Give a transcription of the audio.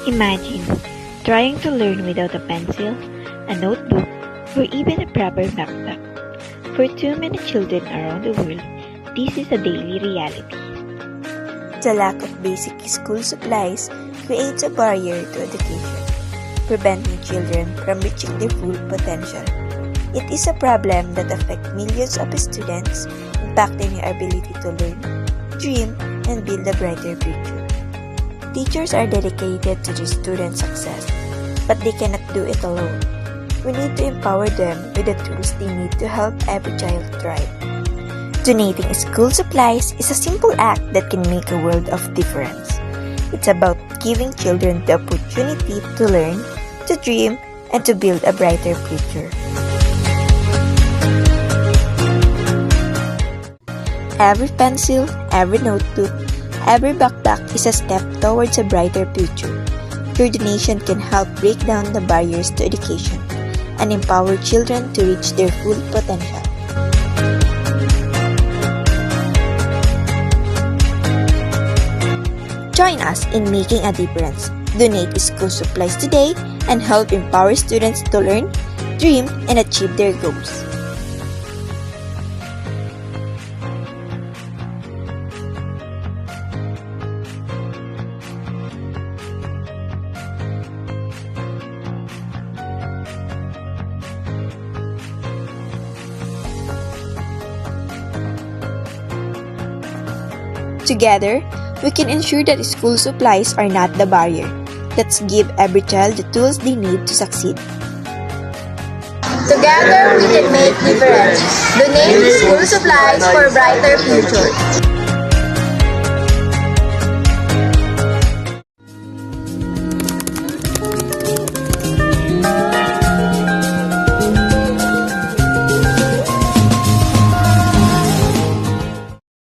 Imagine trying to learn without a pencil, a notebook, or even a proper backpack. For too many children around the world, this is a daily reality. The lack of basic school supplies creates a barrier to education, preventing children from reaching their full potential. It is a problem that affects millions of students, impacting their ability to learn, dream, and build a brighter future. Teachers are dedicated to their students' success, but they cannot do it alone. We need to empower them with the tools they need to help every child thrive. Donating school supplies is a simple act that can make a world of difference. It's about giving children the opportunity to learn, to dream, and to build a brighter future. Every pencil, every notebook, every backpack is a step towards a brighter future. Your donation can help break down the barriers to education and empower children to reach their full potential. Join us in making a difference. Donate school supplies today and help empower students to learn, dream, and achieve their goals. Together, we can ensure that school supplies are not the barrier. Let's give every child the tools they need to succeed. Together, we can make difference. Donate school supplies for a brighter future.